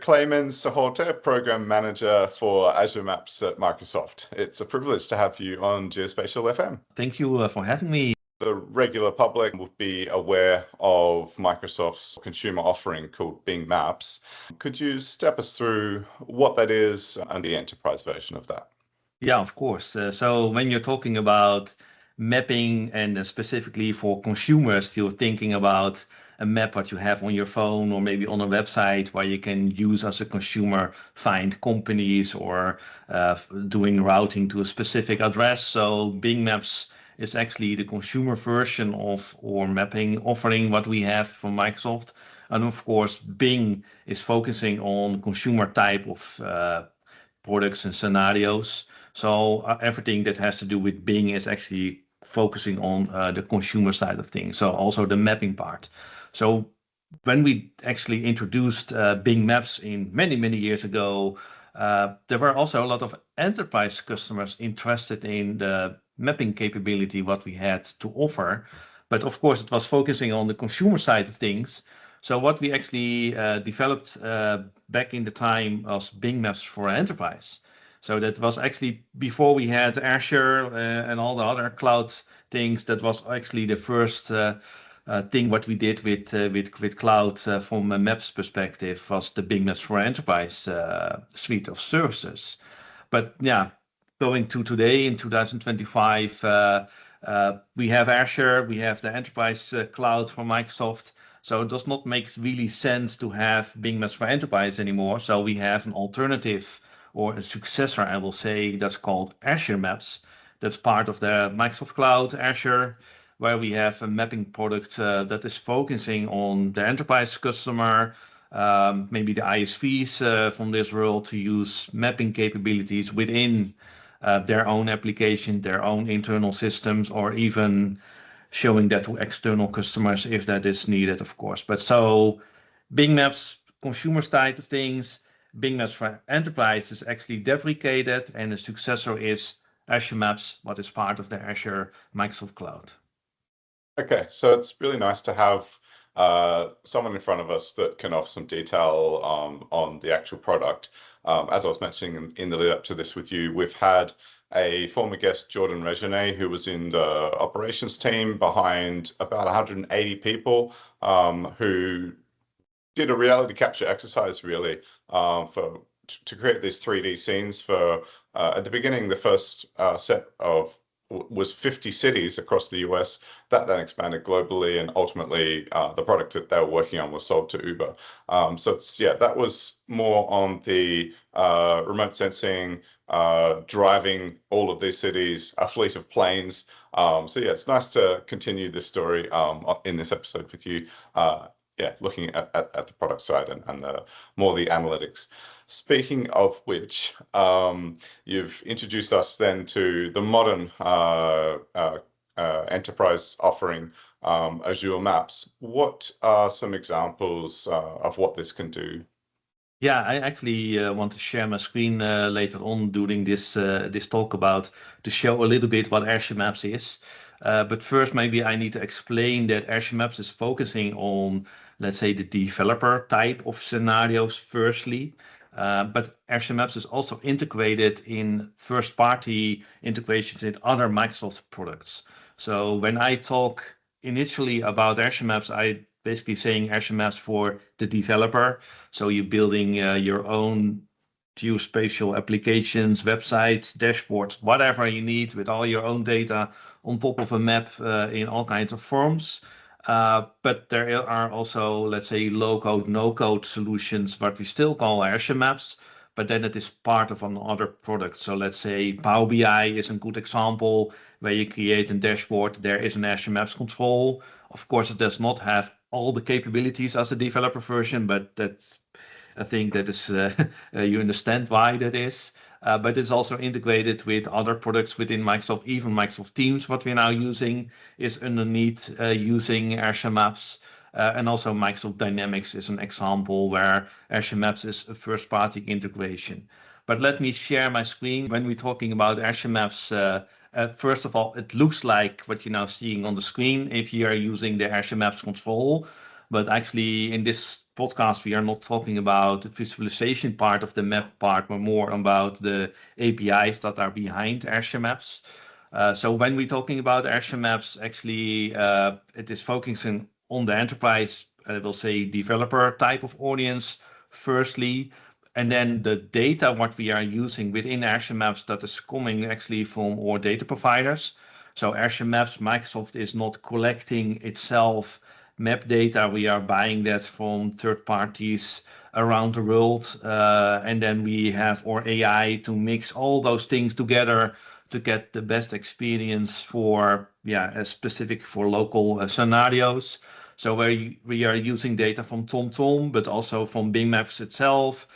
Clemens, Program Manager for Azure Maps at Microsoft. It's a privilege to have you on Geospatial FM. Thank you for having me. The regular public will be aware of Microsoft's consumer offering called Bing Maps. Could you step us through what that is and the enterprise version of that? Yeah, of course. So when you're talking about mapping and specifically for consumers, you're thinking about a map what you have on your phone or maybe on a website where you can use as a consumer, find companies or doing routing to a specific address. So Bing Maps is actually the consumer version of or mapping offering what we have from Microsoft. And of course, Bing is focusing on consumer type of products and scenarios. So everything that has to do with Bing is actually focusing on the consumer side of things. So also the mapping part. So when we actually introduced Bing Maps in many years ago, there were also a lot of enterprise customers interested in the mapping capability what we had to offer. But of course, it was focusing on the consumer side of things. So what we actually developed back in the time was Bing Maps for Enterprise. So that was actually before we had Azure and all the other cloud things. That was actually the first thing what we did with cloud from a maps perspective was the Bing Maps for Enterprise suite of services. But yeah, going to today in 2025, we have Azure, we have the enterprise cloud from Microsoft. So it does not make really sense to have Bing Maps for Enterprise anymore. So we have an alternative or a successor, I will say, that's called Azure Maps. That's part of the Microsoft Cloud, Azure, where we have a mapping product that is focusing on the enterprise customer, maybe the ISVs from this world to use mapping capabilities within their own application, their own internal systems, or even showing that to external customers if that is needed, of course. But so Bing Maps, consumer side of things, Bing Maps for Enterprise is actually deprecated, and the successor is Azure Maps, what is part of the Azure Microsoft Cloud. Okay, so it's really nice to have someone in front of us that can offer some detail on the actual product. As I was mentioning in the lead up to this with you, we've had a former guest, Jordan Regine, who was in the operations team behind about 180 people who did a reality capture exercise really to create these 3D scenes for at the beginning, the first set of was 50 cities across the US. That then expanded globally, and ultimately the product that they were working on was sold to Uber. So it's, yeah, that was more on the remote sensing, driving all of these cities, a fleet of planes. So yeah, it's nice to continue this story in this episode with you. Yeah, looking at the product side and the more the analytics. Speaking of which, you've introduced us then to the modern enterprise offering, Azure Maps. What are some examples of what this can do? Yeah, I actually want to share my screen later on during this talk about to show a little bit what Azure Maps is. But first, maybe I need to explain that Azure Maps is focusing on, let's say, the developer type of scenarios firstly. But Azure Maps is also integrated in first-party integrations with other Microsoft products. So when I talk initially about Azure Maps, I basically saying Azure Maps for the developer. So you're building your own geospatial applications, websites, dashboards, whatever you need with all your own data on top of a map in all kinds of forms. But there are also, let's say, low-code, no-code solutions, what we still call Azure Maps, but then it is part of another product. So let's say Power BI is a good example where you create a dashboard. There is an Azure Maps control. Of course, it does not have all the capabilities as a developer version, but that's, I think that is, you understand why that is. But it's also integrated with other products within Microsoft. Even Microsoft Teams, what we're now using, is underneath using Azure Maps. And also Microsoft Dynamics is an example where Azure Maps is a first-party integration. But let me share my screen. When we're talking about Azure Maps, first of all, it looks like what you're now seeing on the screen if you are using the Azure Maps control. But actually, in this podcast, we are not talking about the visualization part of the map part, but more about the APIs that are behind Azure Maps. So when we're talking about Azure Maps, actually, it is focusing on the enterprise, I will say developer type of audience, firstly. And then the data, what we are using within Azure Maps, that is coming actually from our data providers. So Azure Maps, Microsoft is not collecting itself map data. We are buying that from third parties around the world. And then we have our AI to mix all those things together to get the best experience for, specific for local scenarios. So we are using data from TomTom, but also from Bing Maps itself,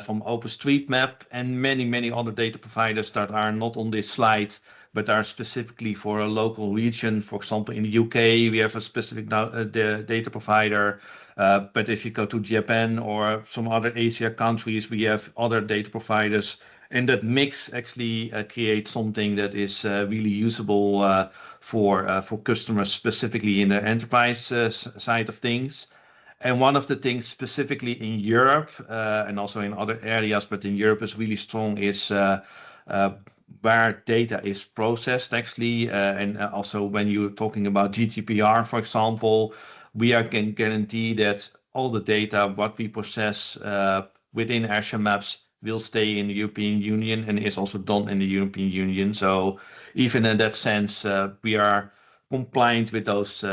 from OpenStreetMap, and many, many other data providers that are not on this slide, but are specifically for a local region. For example, in the UK, we have a specific data provider. But if you go to Japan or some other Asia countries, we have other data providers. And that mix actually creates something that is really usable for customers, specifically in the enterprise side of things. And one of the things specifically in Europe and also in other areas, but in Europe is really strong, is uh, where data is processed actually. And also when you're talking about GDPR, for example, can guarantee that all the data, what we process within Azure Maps will stay in the European Union and is also done in the European Union. So even in that sense, we are compliant with those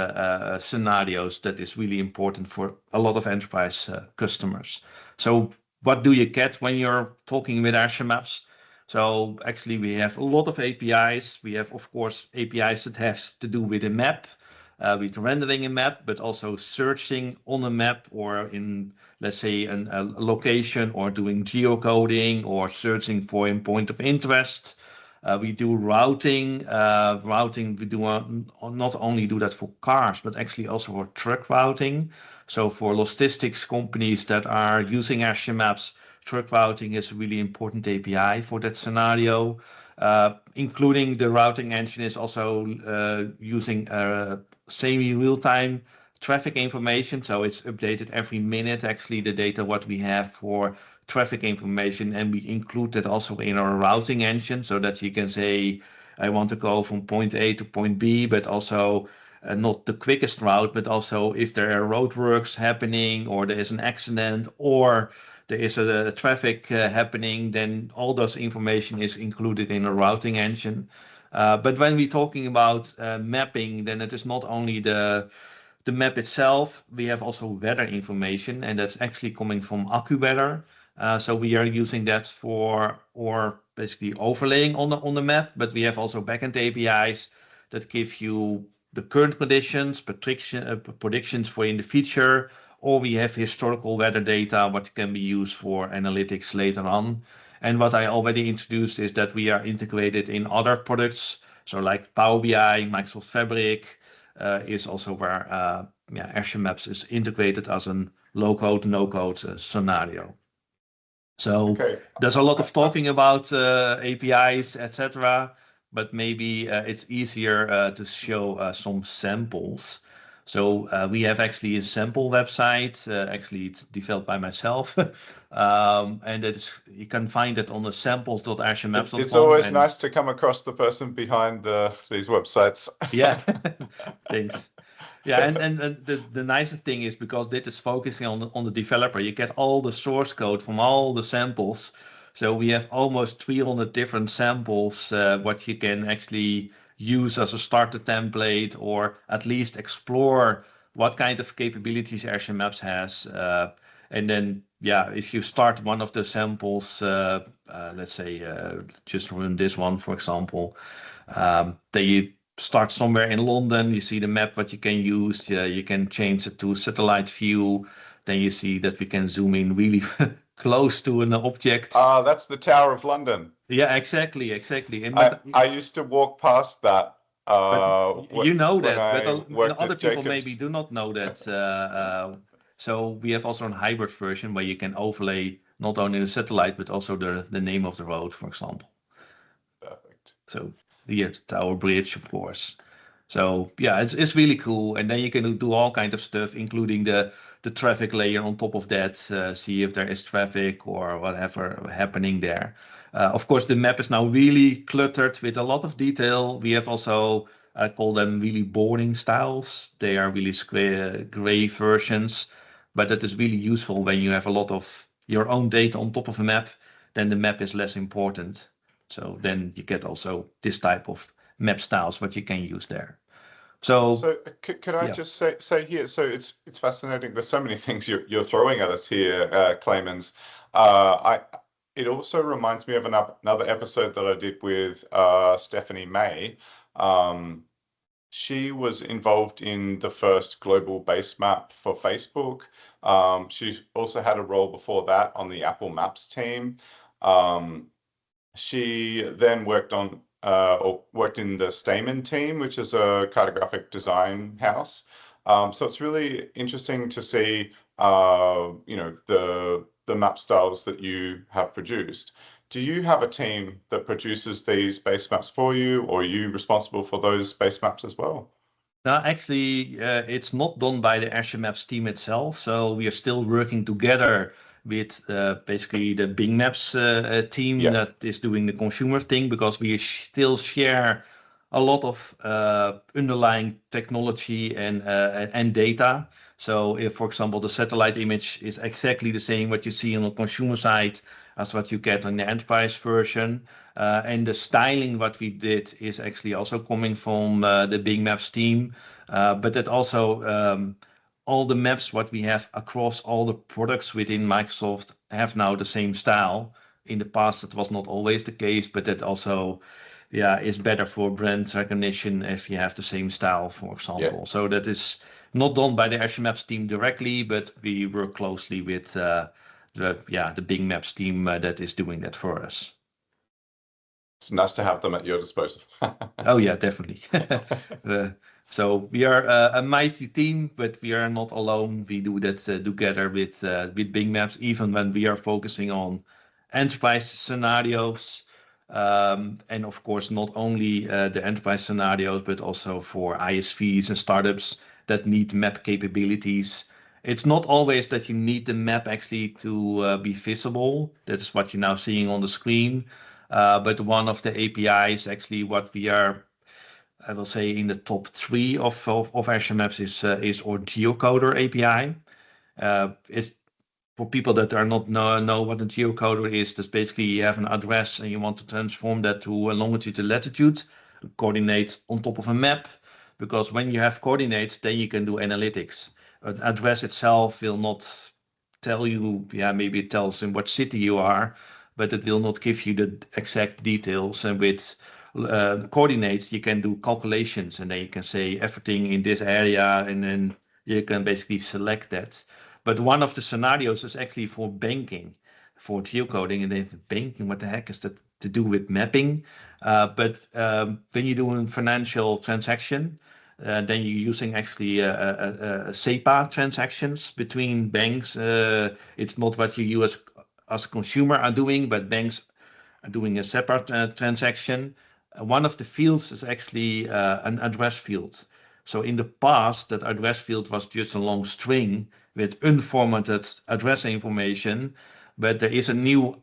scenarios. That is really important for a lot of enterprise customers. So what do you get when you're talking with Azure Maps? So actually we have a lot of APIs. We have, of course, APIs that have to do with a map, with rendering a map, but also searching on a map or in, let's say, a location, or doing geocoding or searching for a point of interest. We do routing. Routing, we do not only do that for cars, but actually also for truck routing. So for logistics companies that are using Azure Maps, truck routing is a really important API for that scenario. Including the routing engine is also using semi-real-time traffic information. So it's updated every minute, actually, the data what we have for traffic information, and we include that also in our routing engine so that you can say, I want to go from point A to point B, but also not the quickest route, but also if there are roadworks happening or there is an accident or there is a traffic happening, then all those information is included in a routing engine. But when we're talking about mapping, then it is not only the map itself. We have also weather information, and that's actually coming from AccuWeather. So we are using that for or basically overlaying on the map, but we have also backend APIs that give you the current conditions, predictions for in the future, or we have historical weather data, what can be used for analytics later on. And what I already introduced is that we are integrated in other products, so like Power BI, Microsoft Fabric, is also where Azure Maps is integrated as a low-code, no-code scenario. So Okay. there's a lot of talking about APIs, etc., but maybe it's easier to show some samples. So we have actually a sample website. Actually, it's developed by myself, and you can find it on the samples.azuremaps.com. It's always nice to come across the person behind these websites. Yeah, thanks. Yeah, and the nicest thing is because this is focusing on the developer, you get all the source code from all the samples. So we have almost 300 different samples, what you can actually use as a starter template, or at least explore what kind of capabilities Azure Maps has. And then, if you start one of the samples, let's say just run this one, for example, then you start somewhere in London, you see the map what you can use, you can change it to satellite view, then you see that we can zoom in really close to an object. That's the Tower of London. Yeah, exactly. And I used to walk past that. But you know when that, but I worked other at people Jacobs. maybe do not know that. So we have also a hybrid version where you can overlay not only the satellite, but also the name of the road, for example. Perfect. So here, Tower Bridge, of course. So yeah, it's really cool. And then you can do all kind of stuff, including the traffic layer on top of that, see if there is traffic or whatever happening there. Of course, the map is now really cluttered with a lot of detail. We have also, I call them really boring styles. They are really square, gray versions, but that is really useful when you have a lot of your own data on top of a map. Then the map is less important. So then you get also this type of map styles, what you can use there. So So could I yeah, just say here? So it's fascinating. There's so many things you're throwing at us here, Clemens. I it also reminds me of another episode that I did with Stephanie May. Um, she was involved in the first global base map for Facebook. She also had a role before that on the Apple Maps team. Um, she then worked in the Stamen team, which is a cartographic design house. So it's really interesting to see, the map styles that you have produced. Do you have a team that produces these base maps for you, or are you responsible for those base maps as well? now actually, it's not done by the Azure Maps team itself. So we are still working together with basically the Bing Maps team Yeah, that is doing the consumer thing because we still share a lot of underlying technology and data. So if, for example, the satellite image is exactly the same what you see on the consumer side as what you get on the enterprise version. And the styling what we did is actually also coming from the Bing Maps team. But that also all the maps what we have across all the products within Microsoft have now the same style. In the past, it was not always the case, but that also, yeah, is better for brand recognition if you have the same style, for yeah. example. So that is not done by the Azure Maps team directly, but we work closely with the Bing Maps team that is doing that for us. It's nice to have them at your disposal. Oh yeah, definitely. Uh, so we are a mighty team, but we are not alone. We do that together with Bing Maps, even when we are focusing on enterprise scenarios. And of course, not only the enterprise scenarios, but also for ISVs and startups that need map capabilities. It's not always that you need the map actually to be visible. That is what you're now seeing on the screen. But one of the APIs, actually, what we are, I will say, in the top three of Azure Maps is our geocoder API. It's for people that are not know what a geocoder is. That's basically you have an address and you want to transform that to a longitude and latitude, coordinates on top of a map. Because when you have coordinates, then you can do analytics. An address itself will not tell you, yeah, maybe it tells in what city you are, but it will not give you the exact details. And with coordinates, you can do calculations, and then you can say everything in this area, and then you can basically select that. But one of the scenarios is actually for banking, for geocoding, and they think banking, what the heck is that to do with mapping? But when you do a financial transaction, then you're using actually SEPA transactions between banks. It's not what you as consumer are doing, but banks are doing a separate transaction. One of the fields is actually an address field. So in the past, that address field was just a long string with unformatted address information, but there is a new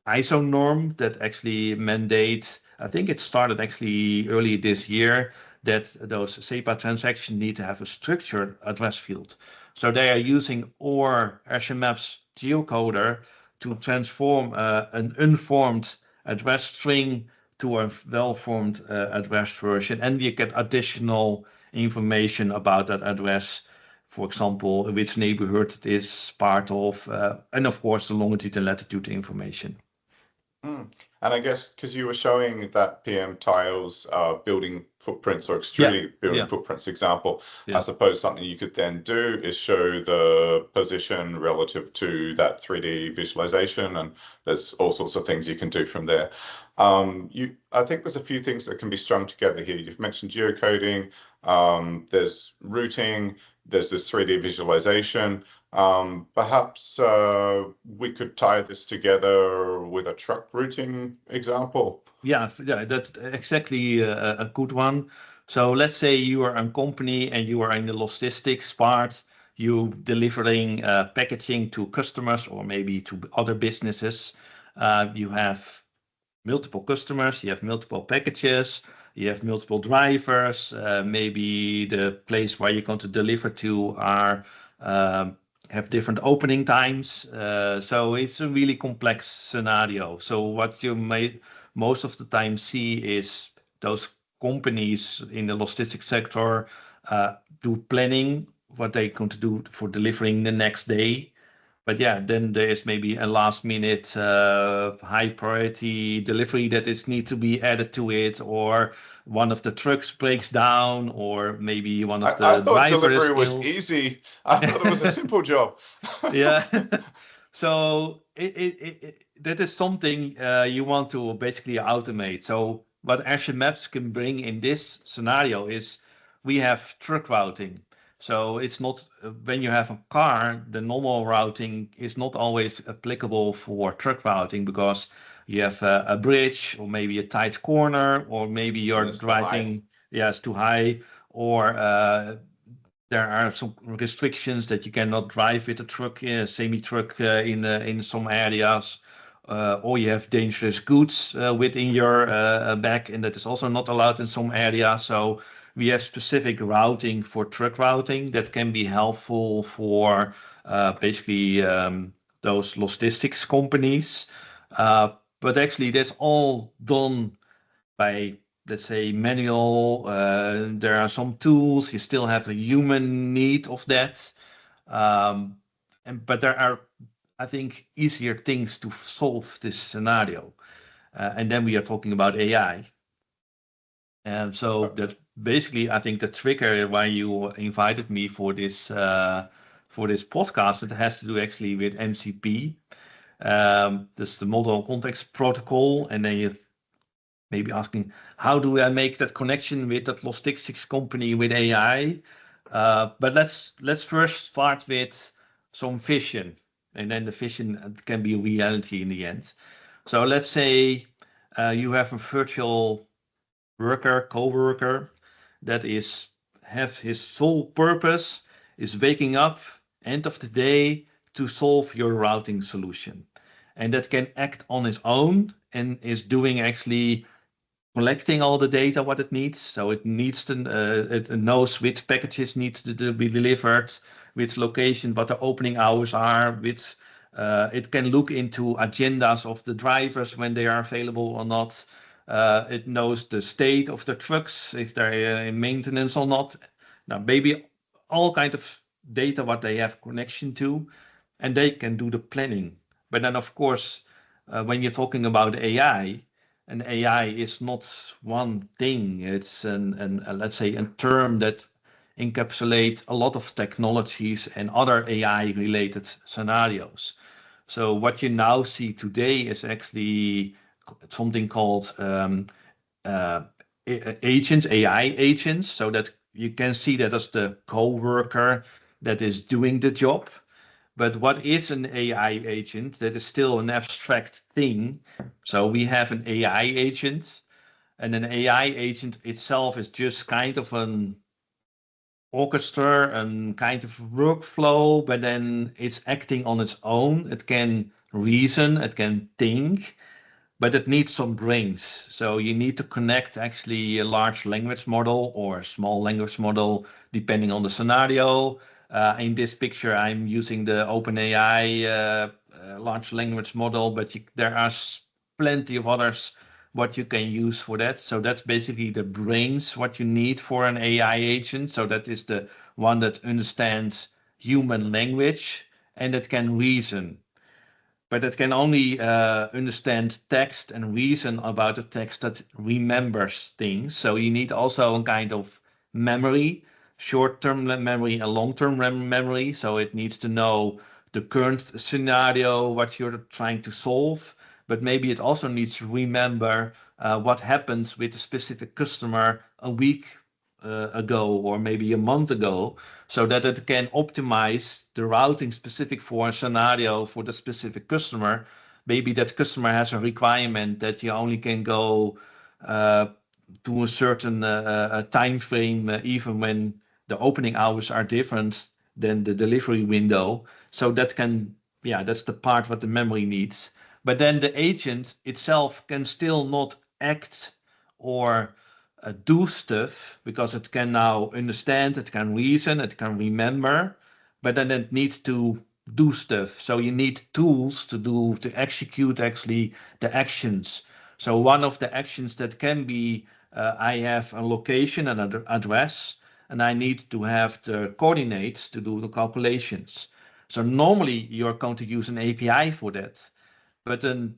ISO norm that actually mandates, I think it started actually early this year, that those SEPA transactions need to have a structured address field. So they are using our Azure Maps geocoder to transform an unformed address string to a well-formed address version, and we get additional information about that address. For example, which neighborhood it is part of, and of course the longitude and latitude information. Mm. And I guess because you were showing that PM tiles building footprints or Yeah, extruding building yeah, footprints example, I yeah. suppose something you could then do is show the position relative to that 3D visualization, and there's all sorts of things you can do from there. I think there's a few things that can be strung together here. You've mentioned geocoding, there's routing, there's this 3D visualization. Perhaps we could tie this together with a truck routing example. Yeah, yeah, that's exactly a good one. So let's say you are a company and you are in the logistics part, you delivering packaging to customers or maybe to other businesses. You have multiple customers, you have multiple packages, you have multiple drivers, maybe the place where you're going to deliver to are have different opening times. So it's a really complex scenario. So what you may most of the time see is those companies in the logistics sector do planning what they're going to do for delivering the next day. But yeah, then there is maybe a last minute high priority delivery that is need to be added to it, or one of the trucks breaks down, or maybe one of I the thought driver is delivery was ill. easy. I thought it was a simple job. Yeah. So that is something you want to basically automate. So what Azure Maps can bring in this scenario is we have truck routing. So it's not when you have a car, the normal routing is not always applicable for truck routing because you have a bridge or maybe a tight corner, or maybe And you're it's the height. driving, yeah, it's too high, or there are some restrictions that you cannot drive with a truck, semi truck in some areas, or you have dangerous goods within your bag, and that is also not allowed in some areas. So we have specific routing for truck routing that can be helpful for basically those logistics companies. But actually, that's all done by, let's say, manual. There are some tools. You still have a human need of that. Um, but there are, I think, easier things to solve this scenario. And then we are talking about AI. And so that basically, I think the trigger why you invited me for this podcast, it has to do actually with MCP. This the Model Context Protocol, and then you maybe asking, how do I make that connection with that logistics company with AI? But let's first start with some vision, and then the vision can be reality in the end. So let's say you have a virtual worker, co-worker, that is have his sole purpose is waking up end of the day to solve your routing solution, and that can act on his own and is doing actually collecting all the data what it needs. So it needs to it knows which packages need to be delivered, which location, what the opening hours are, which it can look into agendas of the drivers when they are available or not. It knows the state of the trucks, if they're in maintenance or not. Now, maybe all kind of data what they have connection to, and they can do the planning. But then, of course, when you're talking about AI, and AI is not one thing. It's let's say a term that encapsulates a lot of technologies and other AI related scenarios. So what you now see today is actually something called uh, agents, AI agents, so that you can see that as the co-worker that is doing the job. But what is an AI agent? That is still an abstract thing. So we have an AI agent, and an AI agent itself is just kind of an orchestra and kind of workflow, but then it's acting on its own. It can reason, it can think, but it needs some brains. So you need to connect actually a large language model or a small language model, depending on the scenario. In this picture, I'm using the OpenAI large language model, but there are plenty of others what you can use for that. So that's basically the brains what you need for an AI agent. So that is the one that understands human language and that can reason, but it can only understand text and reason about the text that remembers things. So you need also a kind of memory, short-term memory and long-term memory. So it needs to know the current scenario, what you're trying to solve, but maybe it also needs to remember what happens with a specific customer a week ago or maybe a month ago, so that it can optimize the routing specific for a scenario for the specific customer. Maybe that customer has a requirement that you only can go to a certain time frame, even when the opening hours are different than the delivery window. So that can, yeah, that's the part what the memory needs. But then the agent itself can still not act or do stuff because it can now understand, it can reason, it can remember, but then it needs to do stuff. So you need tools to execute actually the actions. So one of the actions that can be I have a location and an address, and I need to have the coordinates to do the calculations. So normally you're going to use an API for that, but a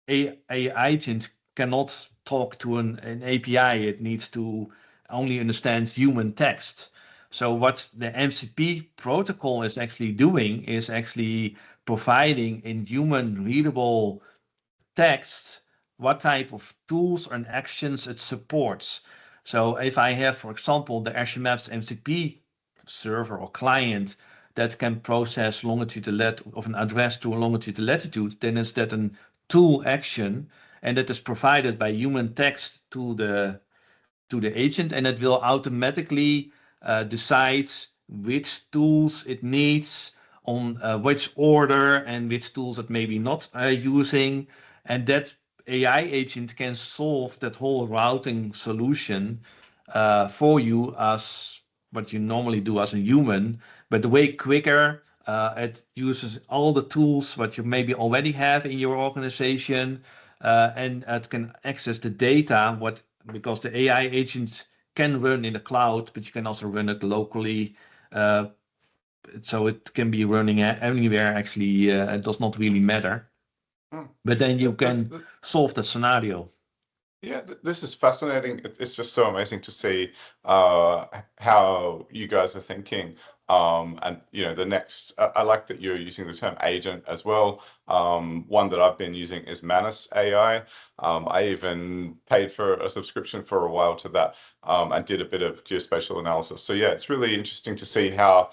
agent cannot talk to an API. It needs to only understand human text. So what the MCP protocol is actually doing is actually providing in human readable text what type of tools and actions it supports. So if I have, for example, the Azure Maps MCP server or client that can process longitude of an address to a longitude latitude, then is that a tool action, and that is provided by human text to the agent, and it will automatically decide which tools it needs on which order and which tools it may be not using. And that AI agent can solve that whole routing solution for you as what you normally do as a human, but way quicker. It uses all the tools what you maybe already have in your organization, and it can access the data what because the AI agents can run in the cloud, but you can also run it locally. Uh, so it can be running anywhere. Actually, it does not really matter. Mm. But then you This, can solve the scenario. Yeah, this is fascinating. It's just so amazing to see how you guys are thinking. And the next, I like that you're using the term agent as well. One that I've been using is Manus AI. I even paid for a subscription for a while to that, and did a bit of geospatial analysis. So yeah, it's really interesting to see how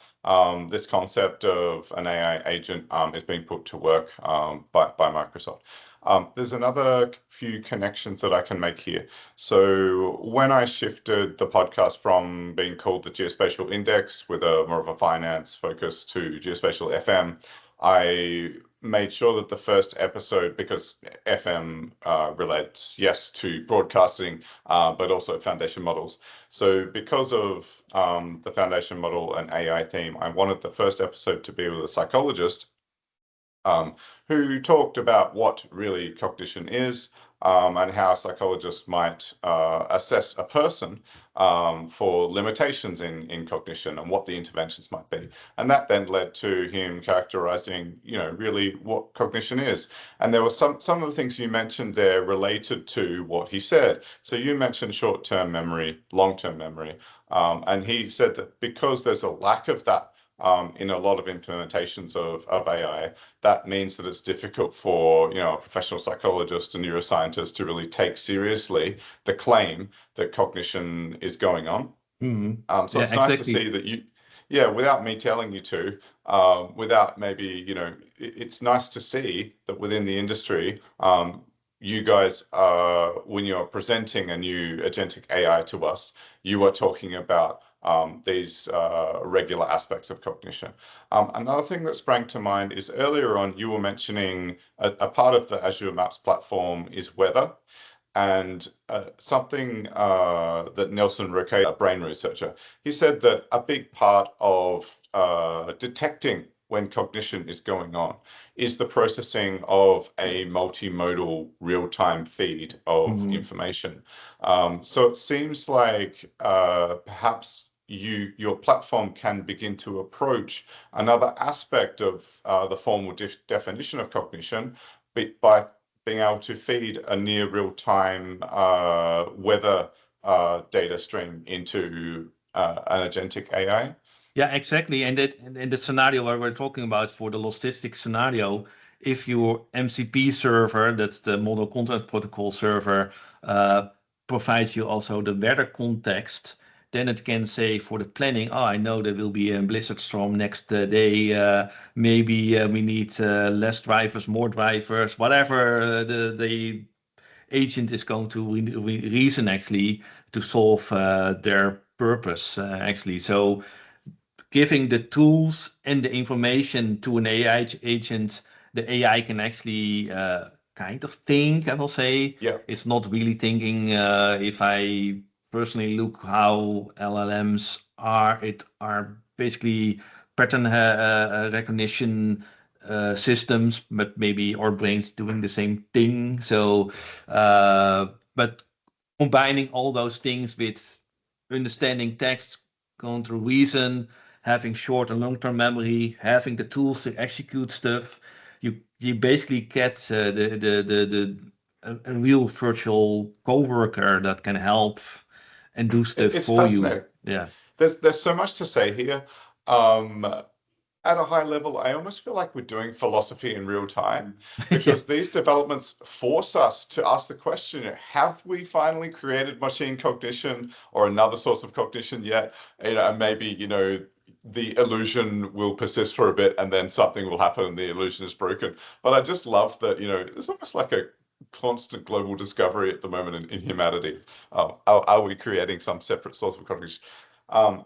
this concept of an AI agent is being put to work by Microsoft. There's another few connections that I can make here. So when I shifted the podcast from being called the Geospatial Index with a more of a finance focus to Geospatial FM, I made sure that the first episode, because FM relates, yes, to broadcasting, but also foundation models. So because of the foundation model and AI theme, I wanted the first episode to be with a psychologist who talked about what really cognition is, and how psychologists might assess a person for limitations in cognition and what the interventions might be. And that then led to him characterizing, really what cognition is. And there were some of the things you mentioned there related to what he said. So you mentioned short-term memory, long-term memory, and he said that because there's a lack of that in a lot of implementations of AI, that means that it's difficult for a professional psychologist and neuroscientist to really take seriously the claim that cognition is going on. So Yeah, it's nice to exactly. see that yeah, without me telling you to, without maybe, it's nice to see that within the industry, you guys, when you're presenting a new agentic AI to us, you are talking about these regular aspects of cognition. Another thing that sprang to mind is earlier on, you were mentioning a part of the Azure Maps platform is weather. And something that Nelson Roque, a brain researcher, he said that a big part of detecting when cognition is going on is the processing of a multimodal real-time feed of Mhm. information. So it seems like perhaps your platform can begin to approach another aspect of the formal definition of cognition, by being able to feed a near real-time weather data stream into an agentic AI. Yeah, exactly. And that in the scenario where we're talking about for the logistic scenario, if your MCP server, that's the model content protocol server, uh, provides you also the weather context, then it can say for the planning, oh, I know there will be a blizzard storm next day. Maybe we need less drivers, more drivers, whatever the agent is going to reason actually to solve their purpose actually. So giving the tools and the information to an AI agent, the AI can actually kind of think, I will say. Yeah. It's not really thinking. If I personally look how LLMs are basically pattern recognition systems, but maybe our brains doing the same thing. So, but combining all those things with understanding text, going through reason, having short and long-term memory, having the tools to execute stuff, you basically get a real virtual coworker that can help and do stuff It's for you. fascinating. Yeah. There's so much to say here. Um, at a high level, I almost feel like we're doing philosophy in real time Yeah. because these developments force us to ask the question, have we finally created machine cognition or another source of cognition yet? And maybe, the illusion will persist for a bit and then something will happen and the illusion is broken. But I just love that, it's almost like a constant global discovery at the moment in humanity. Are we creating some separate source of cognition?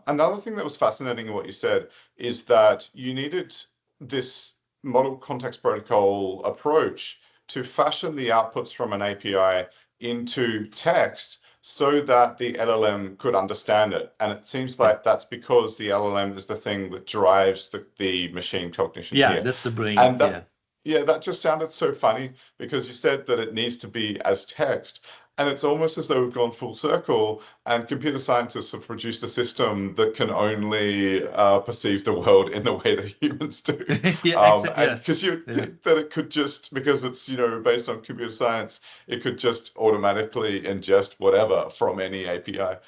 Another thing that was fascinating in what you said is that you needed this model context protocol approach to fashion the outputs from an API into text so that the LLM could understand it. And it seems Yeah. like that's because the LLM is the thing that drives the machine cognition Yeah, here. that's the brain. And Yeah. yeah, that just sounded so funny because you said that it needs to be as text. And it's almost as though we've gone full circle and computer scientists have produced a system that can only perceive the world in the way that humans do. Yeah, And yeah. because you Yeah. think that it could just, because it's, based on computer science, it could just automatically ingest whatever from any API.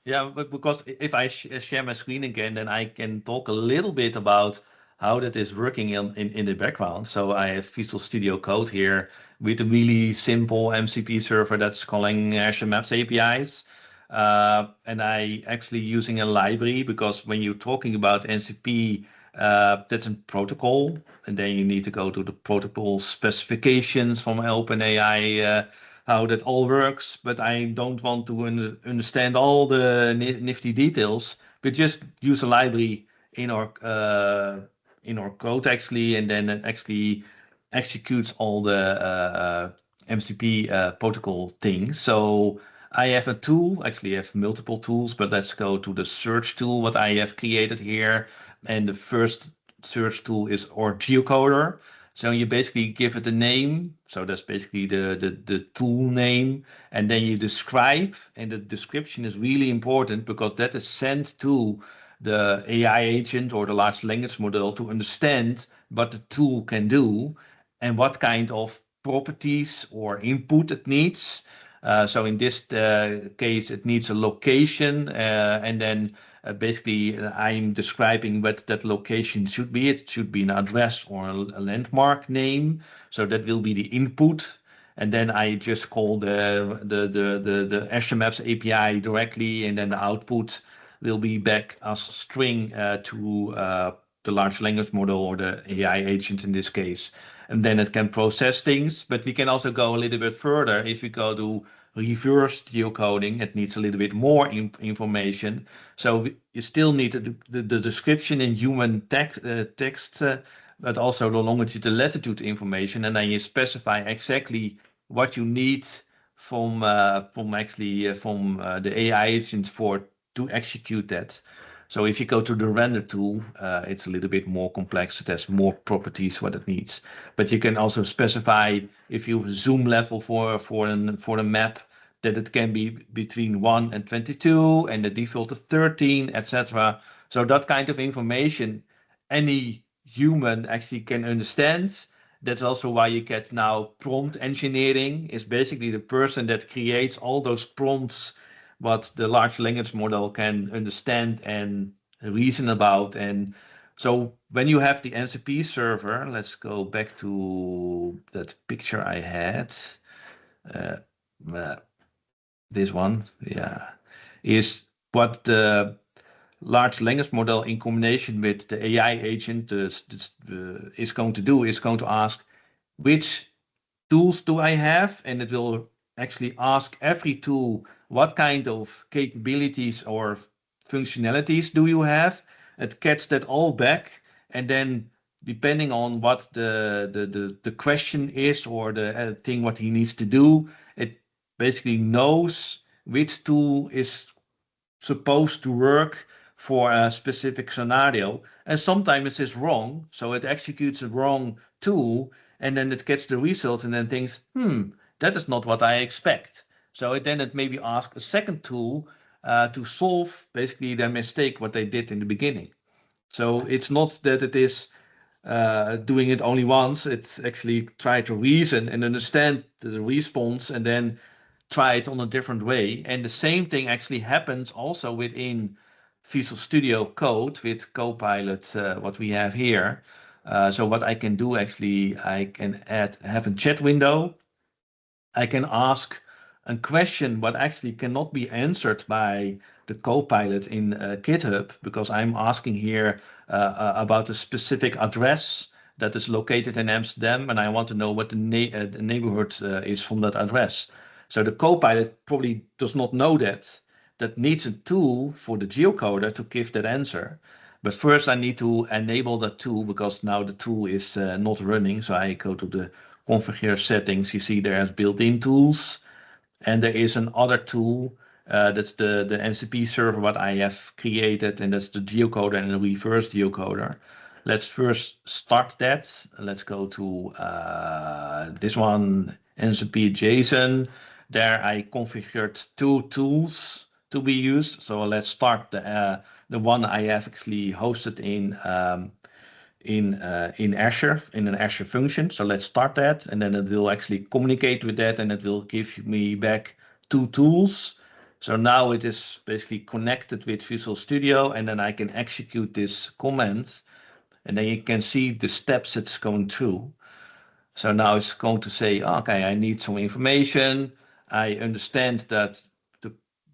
Yeah, but because if I share my screen again, then I can talk a little bit about how that is working in the background. So I have Visual Studio Code here with a really simple MCP server that's calling Azure Maps APIs. And I actually using a library because when you're talking about MCP, that's a protocol, and then you need to go to the protocol specifications from OpenAI, how that all works, but I don't want to understand all the nifty details. But just use a library in our code actually, and then it actually executes all the MCP protocol things. So I have a tool, actually I have multiple tools, but let's go to the search tool, what I have created here. And the first search tool is our geocoder. So you basically give it a name. So that's basically the tool name. And then you describe, and the description is really important because that is sent to the AI agent or the large language model to understand what the tool can do and what kind of properties or input it needs. So in this case, it needs a location, and then basically I'm describing what that location should be. It should be an address or a landmark name. So that will be the input. And then I just call the Azure Maps API directly, and then the output will be back as string to the large language model or the AI agent in this case. And then it can process things, but we can also go a little bit further. If we go to reverse geocoding, it needs a little bit more information. So you still need the description in human text, but also the longitude and latitude information. And then you specify exactly what you need from the AI agent to execute that. So if you go to the render tool, it's a little bit more complex. It has more properties what it needs. But you can also specify if you have a zoom level for a map that it can be between 1 and 22 and the default is 13, etc. So that kind of information any human actually can understand. That's also why you get now prompt engineering is basically the person that creates all those prompts what the large language model can understand and reason about. And so when you have the MCP server, let's go back to that picture I had. Uh, uh, this one, yeah, is what the large language model in combination with the AI agent is going to do is going to ask which tools do I have, and it will actually ask every tool what kind of capabilities or functionalities do you have. It gets that all back, and then depending on what the question is or the thing what he needs to do, it basically knows which tool is supposed to work for a specific scenario. And sometimes it is wrong, so it executes a wrong tool, and then it gets the result and then thinks, that is not what I expect. So it maybe asks a second tool to solve basically the mistake what they did in the beginning. So it's not that it is doing it only once. It's actually try to reason and understand the response and then try it on a different way. And the same thing actually happens also within Visual Studio Code with Copilot, what we have here. So what I can do actually, I can have a chat window. I can ask a question what actually cannot be answered by the Copilot in GitHub, because I'm asking here about a specific address that is located in Amsterdam, and I want to know what the neighborhood is from that address. So the Copilot probably does not know that needs a tool for the geocoder to give that answer. But first I need to enable that tool, because now the tool is not running. So I go to the configure settings. You see there's built-in tools, and there is another tool that's the MCP server what I have created, and that's the geocoder and the reverse geocoder. Let's first start that. Let's go to this one, MCP JSON. There I configured two tools to be used. So let's start the one I have actually hosted in Azure, in an Azure function. So let's start that, and then it will actually communicate with that, and it will give me back two tools. So now it is basically connected with Visual Studio, and then I can execute this command, and then you can see the steps it's going through. So now it's going to say, okay, I need some information. I understand that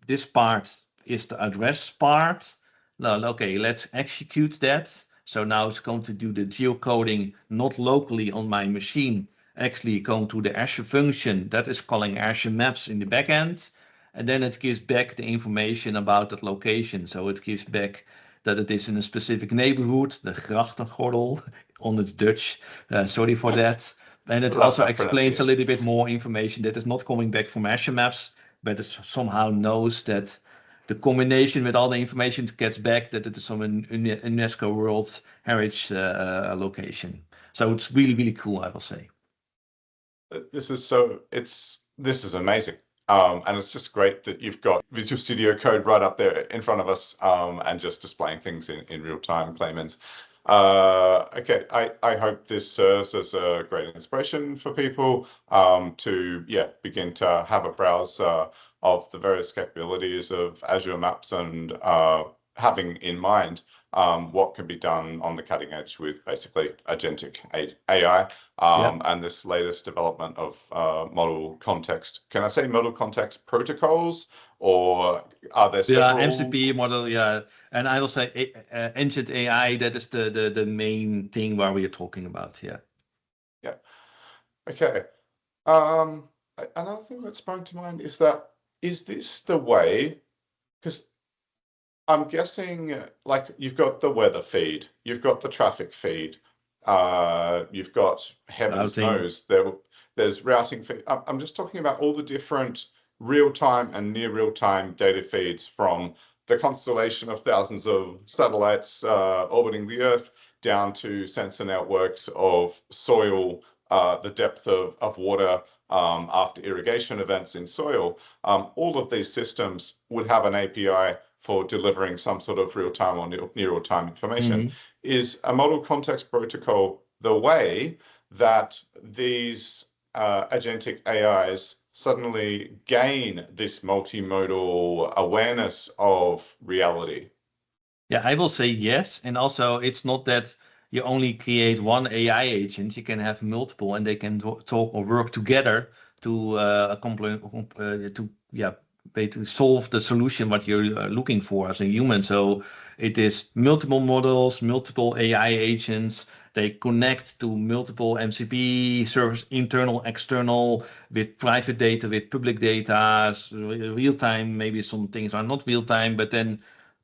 this part is the address part. No, okay, let's execute that. So now it's going to do the geocoding, not locally on my machine, actually going to the Azure function that is calling Azure Maps in the backend. And then it gives back the information about that location. So it gives back that it is in a specific neighborhood, the Grachtengordel on its Dutch. Sorry for that. And it Love also that explains a pronunciation. little bit more information that is not coming back from Azure Maps, but it somehow knows that the combination with all the information it gets back that it is from an UNESCO World Heritage location. So it's really, really cool, I will say. This is amazing. And it's just great that you've got Visual Studio Code right up there in front of us, and just displaying things in real time, Clemens. Okay, I hope this serves as a great inspiration for people to begin to have a browse of the various capabilities of Azure Maps, and having in mind what can be done on the cutting edge with basically agentic AI, and this latest development of model context. Can I say model context protocols, or are there several? MCP model, and I will say ancient AI. That is the main thing where we are talking about here. Yeah. Okay. Another thing that sprung to mind is this the way? Because I'm guessing, like, you've got the weather feed, you've got the traffic feed, you've got, heavens knows, there's routing feed. I'm just talking about all the different real-time and near real-time data feeds from the constellation of thousands of satellites orbiting the Earth, down to sensor networks of soil, the depth of water after irrigation events in soil. All of these systems would have an API for delivering some sort of real-time or near real-time information. Is a model context protocol the way that these agentic AIs suddenly gain this multimodal awareness of reality? Yeah, I will say yes. And also, it's not that you only create one AI agent. You can have multiple, and they can talk or work together to to solve the solution what you're looking for as a human. So it is multiple models, multiple AI agents, They connect to multiple MCP servers, internal, external, with private data, with public data, real time. Maybe some things are not real time, but then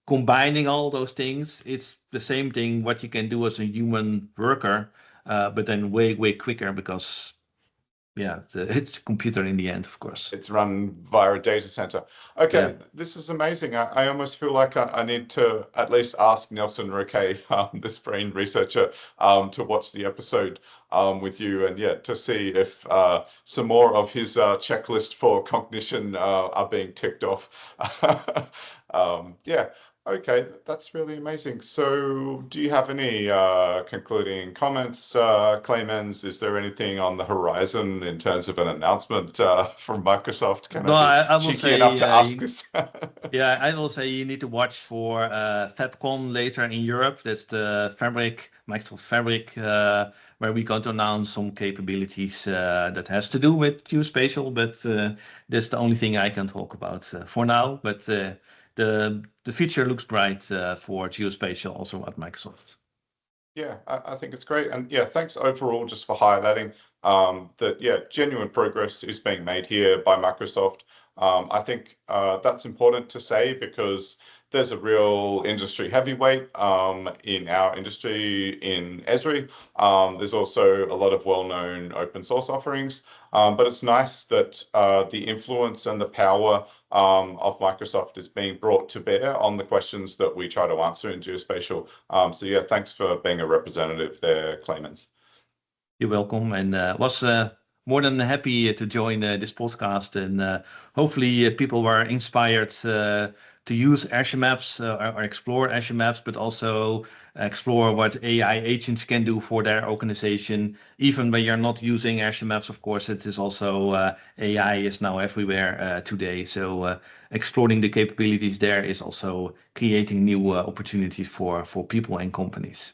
combining all those things, it's the same thing what you can do as a human worker, but then way quicker because yeah, it's a computer in the end, of course. It's run via a data center. Yeah. Okay, this is amazing. I almost feel like I need to at least ask Nelson Roque, this brain researcher, to watch the episode with you, and yeah, to see if some more of his checklist for cognition are being ticked off. Yeah. Okay, that's really amazing. So, do you have any concluding comments, Clemens? Is there anything on the horizon in terms of an announcement from Microsoft? Can I No, be I will cheeky enough say, to ask us? yeah, I will say you need to watch for FabCon later in Europe. That's the Fabric, Microsoft Fabric, where we're going to announce some capabilities that has to do with geospatial, but that's the only thing I can talk about for now. But the future looks bright for geospatial also at Microsoft. Yeah, I think it's great. And yeah, thanks overall just for highlighting that, yeah, genuine progress is being made here by Microsoft. I think that's important to say because there's a real industry heavyweight in our industry in Esri. There's also a lot of well-known open source offerings, but it's nice that the influence and the power of Microsoft is being brought to bear on the questions that we try to answer in geospatial. So yeah, thanks for being a representative there, Clemens. You're welcome, and was more than happy to join this podcast. And hopefully, people were inspired to use Azure Maps or explore Azure Maps, but also explore what AI agents can do for their organization. Even when you're not using Azure Maps, of course, it is also AI is now everywhere today. So exploring the capabilities there is also creating new opportunities for people and companies.